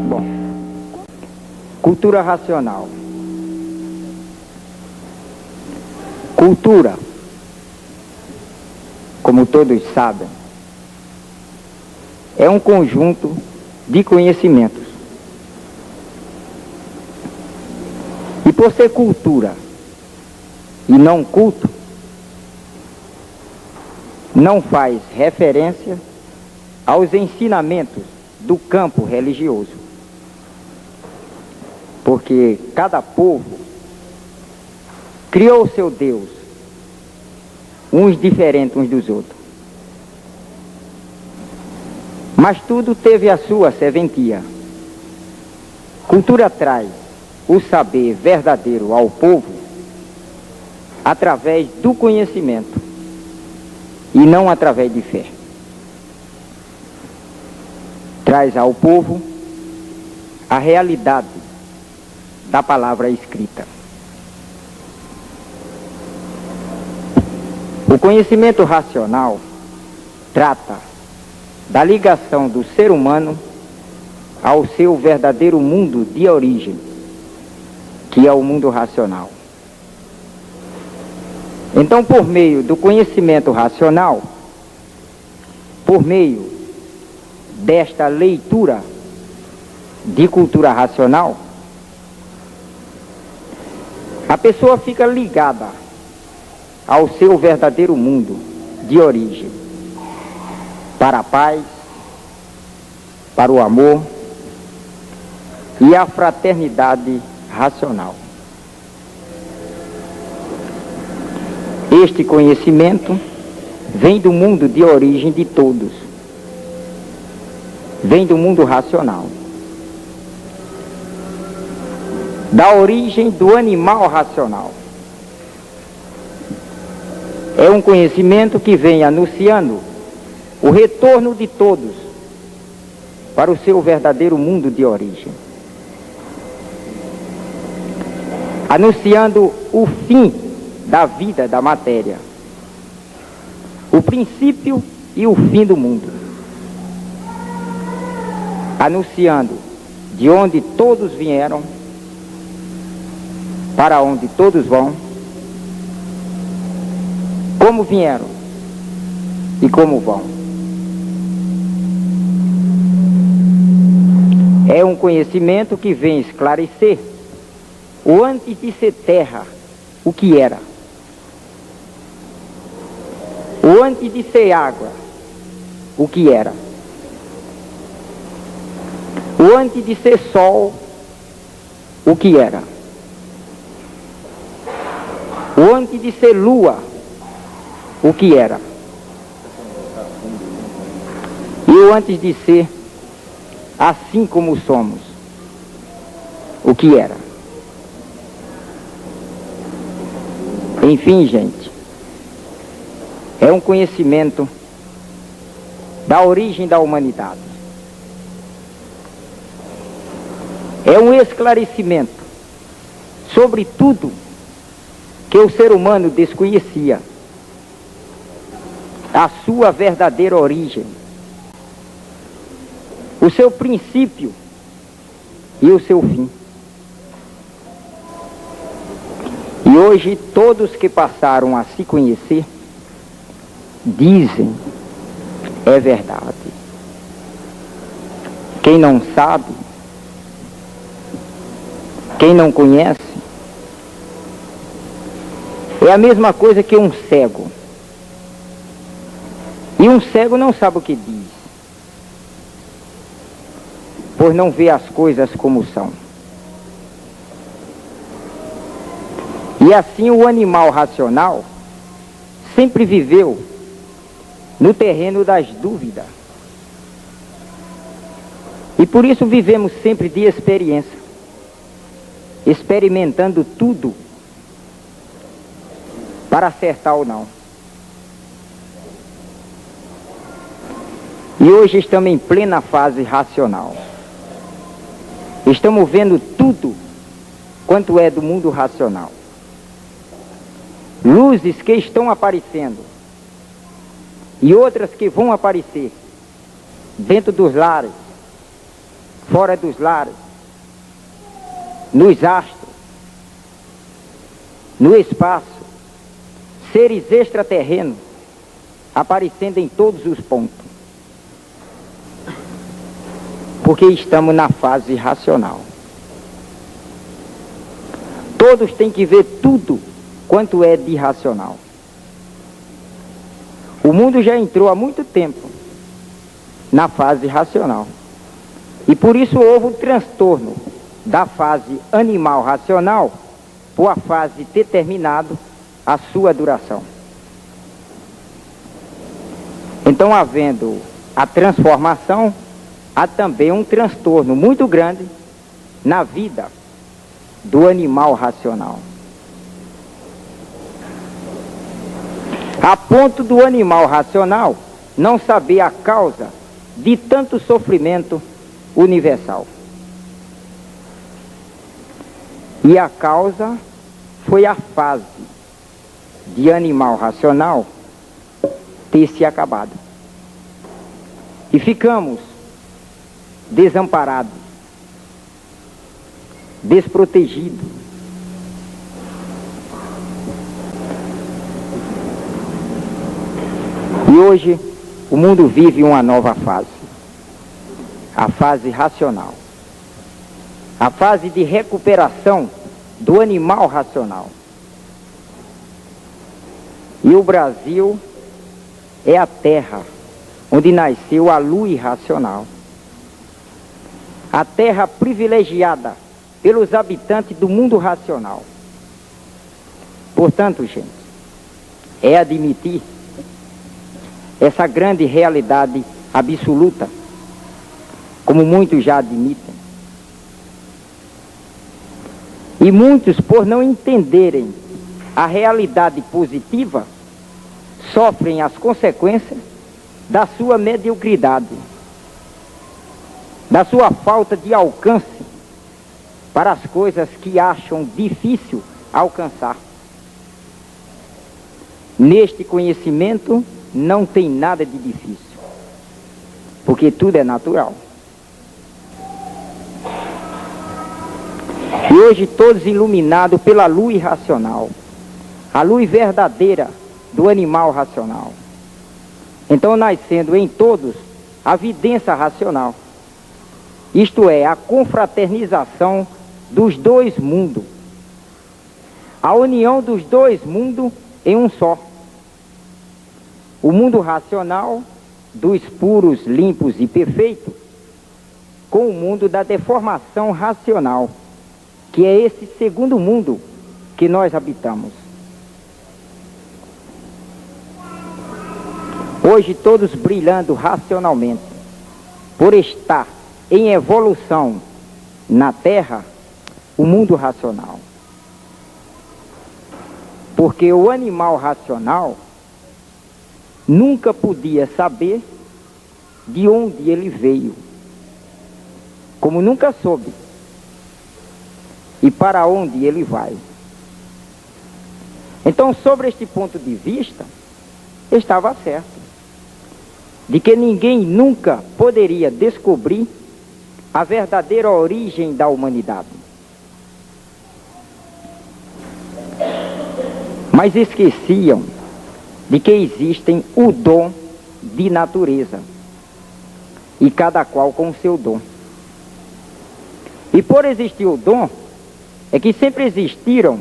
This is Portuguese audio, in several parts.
Bom, cultura racional. Cultura, como todos sabem, é um conjunto de conhecimentos. E por ser cultura e não culto, não faz referência aos ensinamentos do campo religioso. Porque cada povo criou o seu Deus, uns diferentes uns dos outros. Mas tudo teve a sua serventia. Cultura traz o saber verdadeiro ao povo através do conhecimento e não através de fé. Traz ao povo a realidade da palavra escrita. O conhecimento racional trata da ligação do ser humano ao seu verdadeiro mundo de origem, que é o mundo racional. Então, por meio do conhecimento racional, por meio desta leitura de cultura racional, a pessoa fica ligada ao seu verdadeiro mundo de origem, para a paz, para o amor e a fraternidade racional. Este conhecimento vem do mundo de origem de todos, vem do mundo racional, da origem do animal racional. É um conhecimento que vem anunciando o retorno de todos para o seu verdadeiro mundo de origem, anunciando o fim da vida da matéria, o princípio e o fim do mundo, anunciando de onde todos vieram, para onde todos vão, como vieram e como vão. É um conhecimento que vem esclarecer o antes de ser terra, o que era. O antes de ser água, o que era. O antes de ser sol, o que era. O antes de ser lua, o que era. E o antes de ser assim como somos, o que era. Enfim, gente, é um conhecimento da origem da humanidade. É um esclarecimento sobre tudo que o ser humano desconhecia, a sua verdadeira origem, o seu princípio e o seu fim. E hoje todos que passaram a se conhecer dizem, é verdade. Quem não sabe, quem não conhece, é a mesma coisa que um cego. E um cego não sabe o que diz, por não ver as coisas como são. E assim o animal racional sempre viveu no terreno das dúvidas. E por isso vivemos sempre de experiência, experimentando tudo para acertar ou não. E hoje estamos em plena fase racional. Estamos vendo tudo quanto é do mundo racional. luzes que estão aparecendo e outras que vão aparecer dentro dos lares, fora dos lares, nos astros, no espaço, seres extraterrenos aparecendo em todos os pontos. Porque estamos na fase racional. Todos têm que ver tudo quanto é de racional. O mundo já entrou há muito tempo na fase racional. E por isso houve um transtorno da fase animal racional por a fase ter terminado a sua duração. Então, havendo a transformação, há também um transtorno muito grande na vida do animal racional. A ponto do animal racional não saber a causa de tanto sofrimento universal. E a causa foi a fase de animal racional ter se acabado. E ficamos desamparados, desprotegidos. E hoje o mundo vive uma nova fase, a fase racional, a fase de recuperação do animal racional. E o Brasil é a terra onde nasceu a luz racional, a terra privilegiada pelos habitantes do mundo racional. Portanto, gente, é admitir essa grande realidade absoluta, como muitos já admitem. E muitos, por não entenderem a realidade positiva, sofrem as consequências da sua mediocridade, da sua falta de alcance para as coisas que acham difícil alcançar. Neste conhecimento não tem nada de difícil, porque tudo é natural. E hoje todos iluminados pela luz racional, a luz verdadeira do animal racional. Então, nascendo em todos a vidência racional, isto é, a confraternização dos dois mundos, a união dos dois mundos em um só. O mundo racional, dos puros, limpos e perfeitos, com o mundo da deformação racional, que é esse segundo mundo que nós habitamos. Hoje todos brilhando racionalmente, por estar em evolução na Terra, o mundo racional. Porque o animal racional nunca podia saber de onde ele veio, como nunca soube, e para onde ele vai. Então, sobre este ponto de vista, estava certo, de que ninguém nunca poderia descobrir a verdadeira origem da humanidade. Mas esqueciam de que existem o dom de natureza, e cada qual com o seu dom. E por existir o dom, é que sempre existiram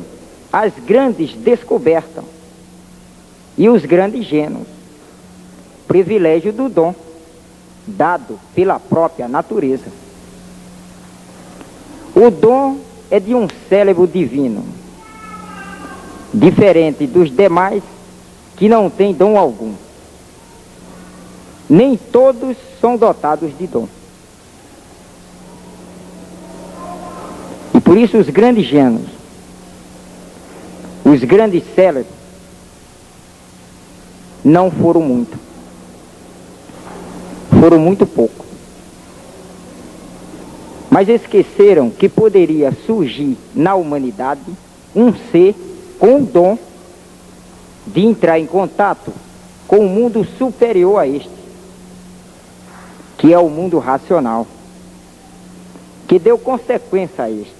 as grandes descobertas e os grandes gênios, privilégio do dom dado pela própria natureza. O dom é de um cérebro divino, diferente dos demais que não têm dom algum. Nem todos são dotados de dom. E por isso os grandes gênios, os grandes cérebros, não foram muito. Foram muito pouco. Mas esqueceram que poderia surgir na humanidade um ser com dom de entrar em contato com um mundo superior a este, que é o mundo racional, que deu consequência a este.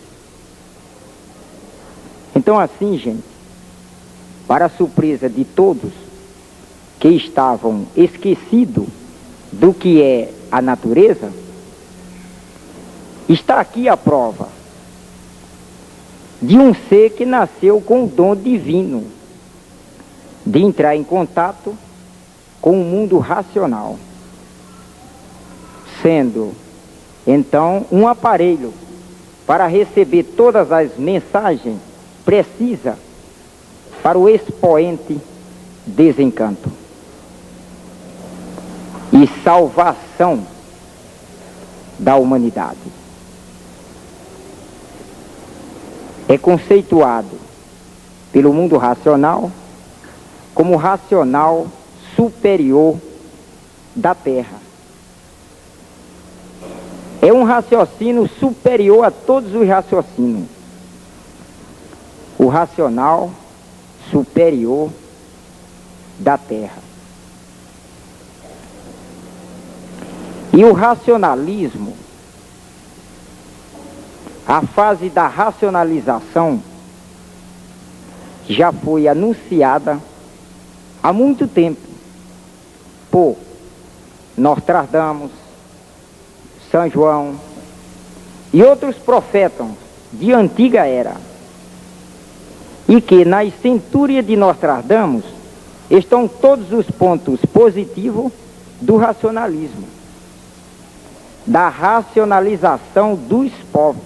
Então assim, gente, para a surpresa de todos que estavam esquecidos do que é a natureza, está aqui a prova de um ser que nasceu com o dom divino de entrar em contato com o mundo racional, sendo então um aparelho para receber todas as mensagens precisas para o expoente desencanto e salvação da humanidade. É conceituado pelo mundo racional como racional superior da Terra. É um raciocínio superior a todos os raciocínios. O racional superior da Terra. E o racionalismo, a fase da racionalização, já foi anunciada há muito tempo por Nostradamus, São João e outros profetas de antiga era, e que nas centúrias de Nostradamus estão todos os pontos positivos do racionalismo, da racionalização dos povos,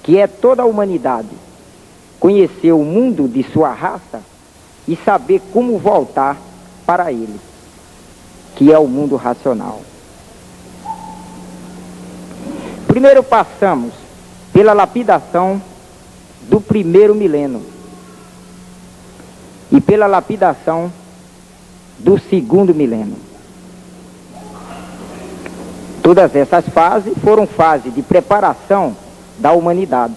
que é toda a humanidade conhecer o mundo de sua raça e saber como voltar para ele, que é o mundo racional. Primeiro passamos pela lapidação do primeiro milênio e pela lapidação do segundo milênio. Todas essas fases foram fases de preparação da humanidade.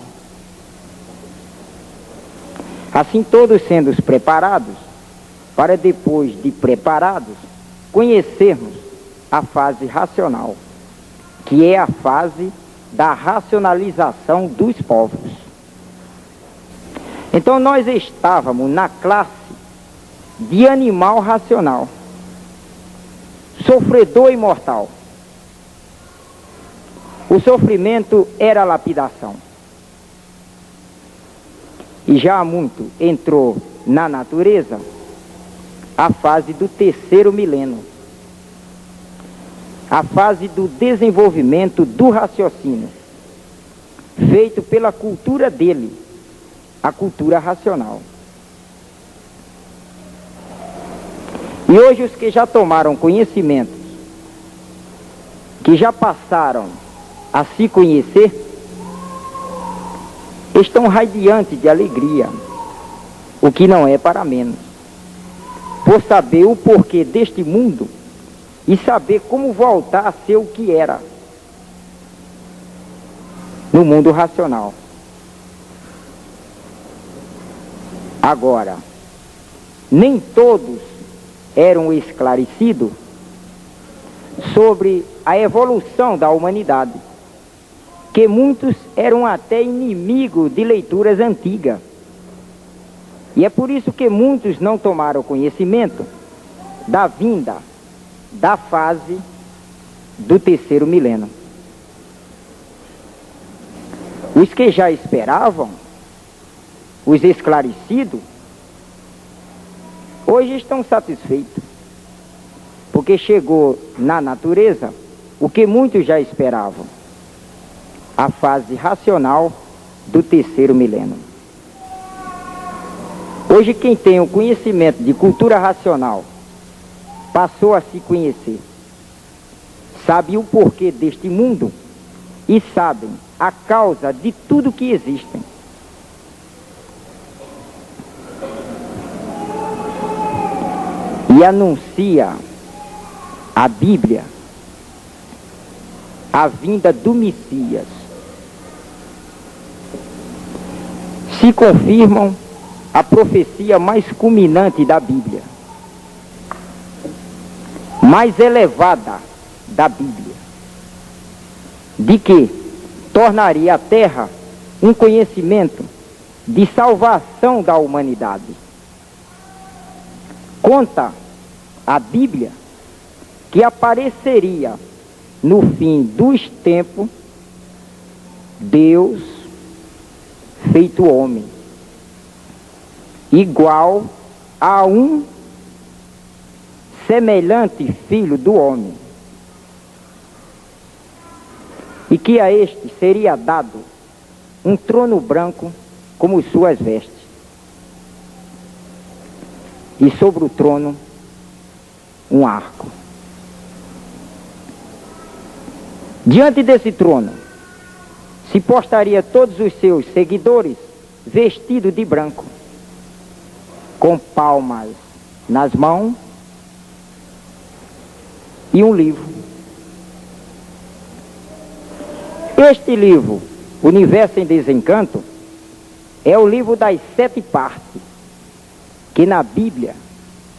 Assim, todos sendo preparados, para depois de preparados, conhecermos a fase racional, que é a fase da racionalização dos povos. Então nós estávamos na classe de animal racional, sofredor e mortal. O sofrimento era a lapidação. E já há muito entrou na natureza a fase do terceiro milênio, a fase do desenvolvimento do raciocínio, feito pela cultura dele, a cultura racional. E hoje os que já tomaram conhecimento, que já passaram a se conhecer, estão radiantes de alegria, o que não é para menos, por saber o porquê deste mundo e saber como voltar a ser o que era no mundo racional. Agora, nem todos eram esclarecidos sobre a evolução da humanidade, que muitos eram até inimigos de leituras antigas. E é por isso que muitos não tomaram conhecimento da vinda da fase do terceiro milênio. Os que já esperavam, os esclarecidos, hoje estão satisfeitos, porque chegou na natureza o que muitos já esperavam, a fase racional do terceiro milênio. Hoje quem tem o conhecimento de cultura racional passou a se conhecer, sabe o porquê deste mundo e sabem a causa de tudo que existe. E anuncia a Bíblia a vinda do Messias. Se confirmam a profecia mais culminante da Bíblia, mais elevada da Bíblia, de que tornaria a terra um conhecimento de salvação da humanidade. Conta a Bíblia que apareceria no fim dos tempos Deus feito homem, igual a um semelhante filho do homem, e que a este seria dado um trono branco como suas vestes, e sobre o trono um arco. Diante desse trono se postaria todos os seus seguidores vestidos de branco, com palmas nas mãos e um livro. Este livro, Universo em Desencanto, é o livro das 7 partes, que na Bíblia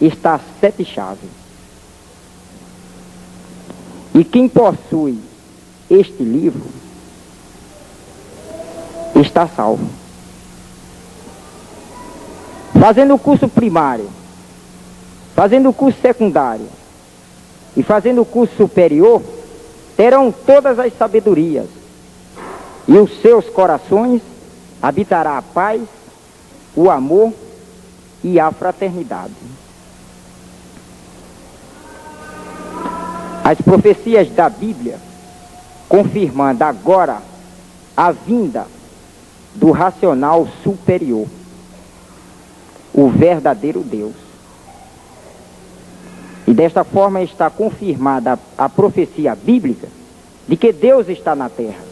está as 7 chaves. E quem possui este livro está salvo. Fazendo o curso primário, fazendo o curso secundário e fazendo o curso superior, terão todas as sabedorias, e os seus corações habitará a paz, o amor e a fraternidade. As profecias da Bíblia, confirmando agora a vinda do racional superior, o verdadeiro Deus. E desta forma está confirmada a profecia bíblica de que Deus está na terra.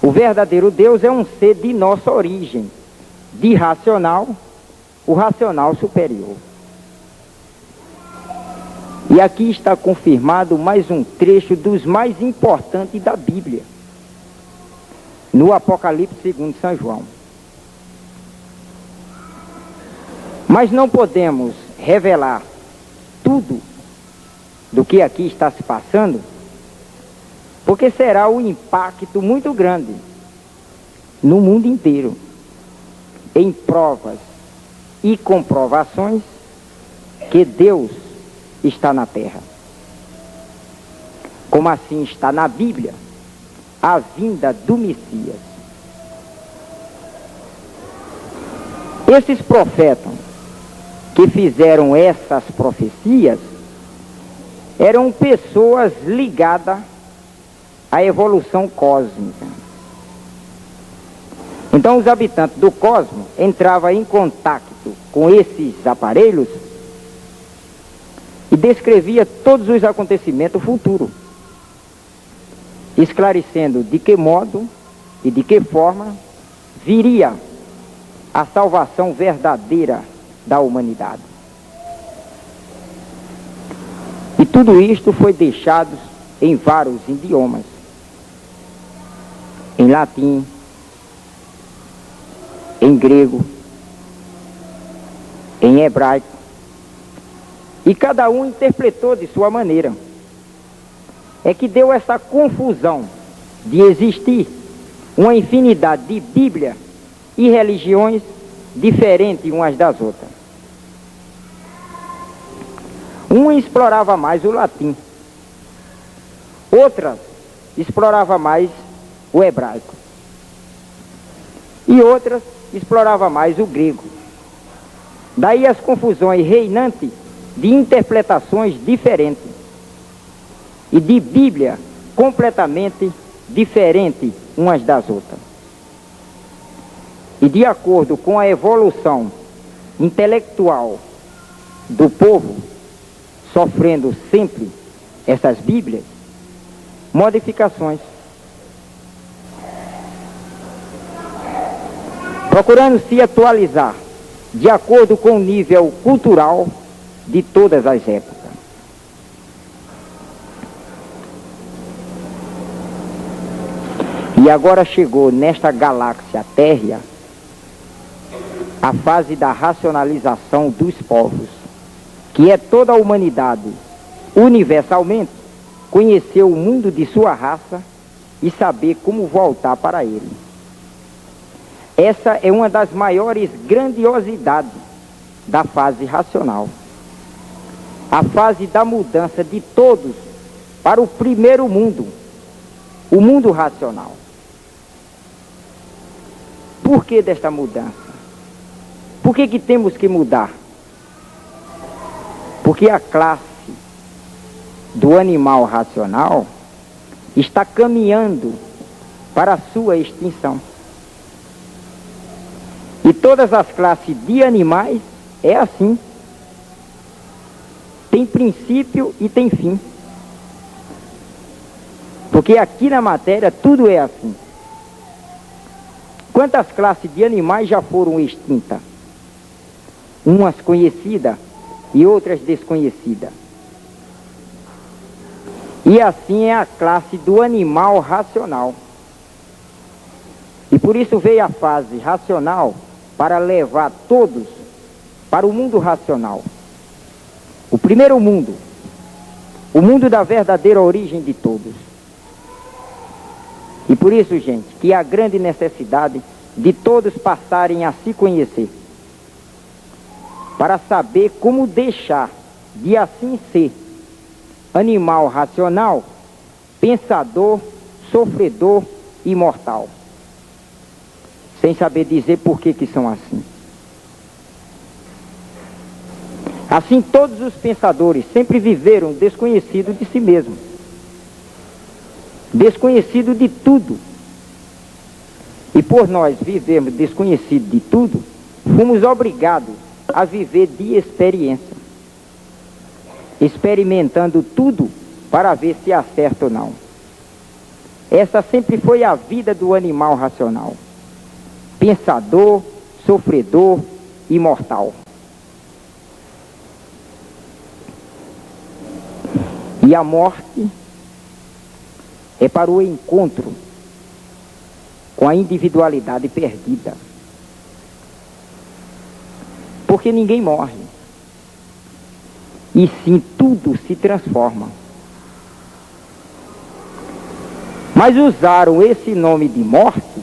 O verdadeiro Deus é um ser de nossa origem, de racional, o racional superior. E aqui está confirmado mais um trecho dos mais importantes da Bíblia, no Apocalipse segundo São João. Mas não podemos revelar tudo do que aqui está se passando, porque será um impacto muito grande no mundo inteiro, em provas e comprovações que Deus está na terra. Como assim está na Bíblia a vinda do Messias. Esses profetas que fizeram essas profecias eram pessoas ligadas à evolução cósmica. Então os habitantes do cosmos entravam em contato com esses aparelhos e descrevia todos os acontecimentos futuros, esclarecendo de que modo e de que forma viria a salvação verdadeira da humanidade. E tudo isto foi deixado em vários idiomas, em latim, em grego, em hebraico, e cada um interpretou de sua maneira. É que deu essa confusão de existir uma infinidade de Bíblia e religiões diferentes umas das outras. Uma explorava mais o latim, outra explorava mais o hebraico, e outras explorava mais o grego. Daí as confusões reinantes de interpretações diferentes e de Bíblia completamente diferentes umas das outras. E de acordo com a evolução intelectual do povo, sofrendo sempre essas Bíblias, modificações. Procurando se atualizar de acordo com o nível cultural de todas as épocas. E agora chegou nesta galáxia térrea a fase da racionalização dos povos, que é toda a humanidade, universalmente, conhecer o mundo de sua raça e saber como voltar para ele. Essa é uma das maiores grandiosidades da fase racional. A fase da mudança de todos para o primeiro mundo, o mundo racional. Por que desta mudança? Por que temos que mudar? Porque a classe do animal racional está caminhando para a sua extinção. E todas as classes de animais é assim. Tem princípio e tem fim. Porque aqui na matéria tudo é assim. Quantas classes de animais já foram extintas? Umas conhecidas e outras desconhecidas. E assim é a classe do animal racional. E por isso veio a fase racional para levar todos para o mundo racional. O primeiro mundo, o mundo da verdadeira origem de todos. E por isso, gente, que há grande necessidade de todos passarem a se conhecer, para saber como deixar de assim ser animal racional, pensador, sofredor e mortal, sem saber dizer por que são assim. Assim, todos os pensadores sempre viveram desconhecido de si mesmos, desconhecido de tudo. E por nós vivermos desconhecido de tudo, fomos obrigados a viver de experiência, experimentando tudo para ver se acerta ou não. Essa sempre foi a vida do animal racional, pensador, sofredor e mortal. E a morte é para o encontro com a individualidade perdida. Porque ninguém morre, e sim tudo se transforma. Mas usaram esse nome de morte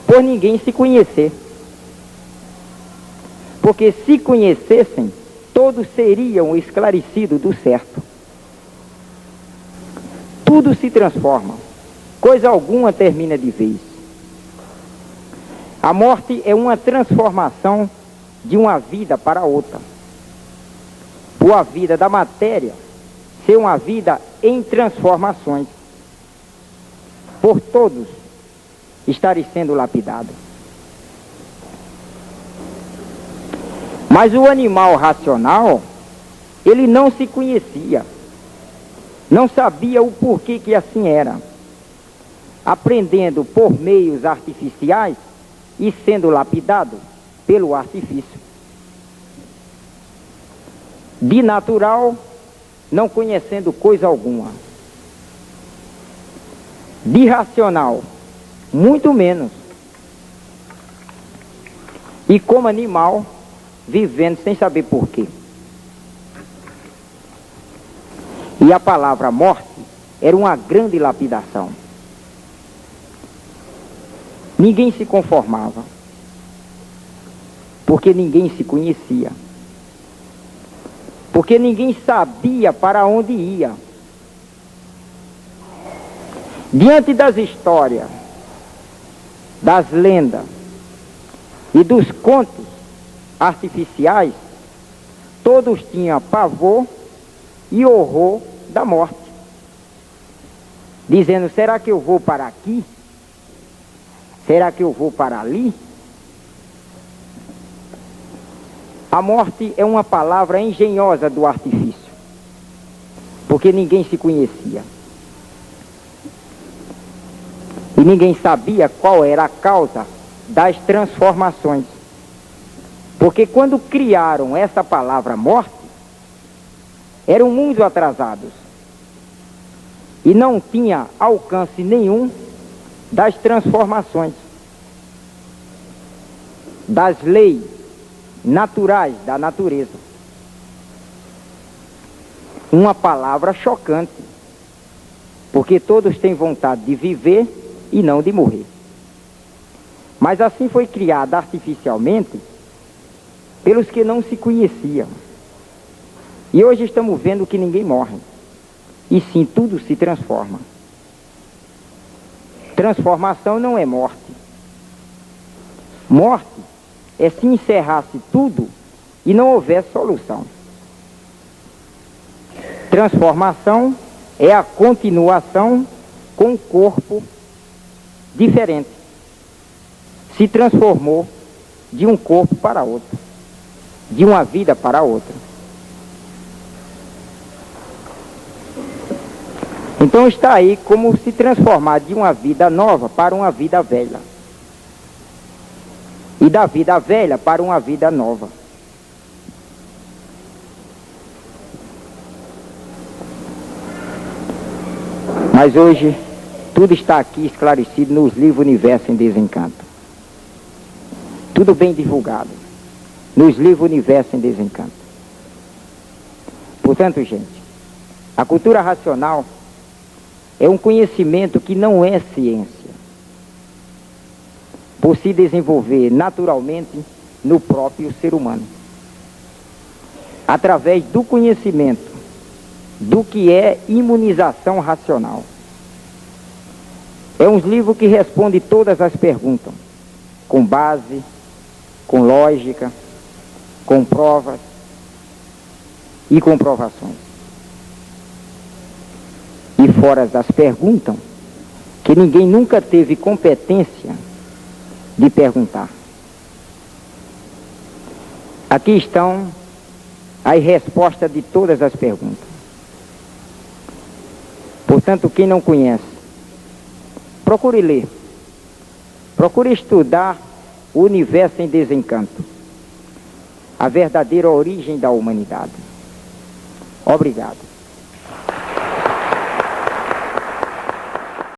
por ninguém se conhecer. Porque se conhecessem, todos seriam esclarecidos do certo. Tudo se transforma, coisa alguma termina de vez. A morte é uma transformação de uma vida para outra. Por a vida da matéria ser uma vida em transformações. Por todos estarem sendo lapidados. Mas o animal racional, ele não se conhecia. Não sabia o porquê que assim era. Aprendendo por meios artificiais e sendo lapidado pelo artifício. De natural, não conhecendo coisa alguma. De racional, muito menos. E como animal, vivendo sem saber porquê. E a palavra morte era uma grande lapidação. Ninguém se conformava, porque ninguém se conhecia, porque ninguém sabia para onde ia. Diante das histórias, das lendas e dos contos artificiais, todos tinham pavor e horror da morte, dizendo: será que eu vou para aqui? Será que eu vou para ali? A morte é uma palavra engenhosa do artifício, porque ninguém se conhecia. E ninguém sabia qual era a causa das transformações. Porque quando criaram essa palavra morte, eram muito atrasados. E não tinha alcance nenhum das transformações. das leis naturais da natureza. Uma palavra chocante, porque todos têm vontade de viver e não de morrer. Mas assim foi criada artificialmente pelos que não se conheciam. E hoje estamos vendo que ninguém morre, e sim tudo se transforma. Transformação não é morte. Morte é se encerrasse tudo e não houvesse solução. Transformação é a continuação com um corpo diferente. Se transformou de um corpo para outro, de uma vida para outra. Então está aí como se transformar de uma vida nova para uma vida velha. E da vida velha para uma vida nova. Mas hoje, tudo está aqui esclarecido nos livros Universo em Desencanto. Tudo bem divulgado nos livros Universo em Desencanto. Portanto, gente, a cultura racional é um conhecimento que não é ciência, por se desenvolver naturalmente no próprio ser humano, através do conhecimento do que é imunização racional. É um livro que responde todas as perguntas, com base, com lógica, com provas e comprovações. E fora das perguntas, que ninguém nunca teve competência de perguntar. Aqui estão as respostas de todas as perguntas. Portanto, quem não conhece, procure ler, procure estudar o Universo em Desencanto, a verdadeira origem da humanidade. Obrigado.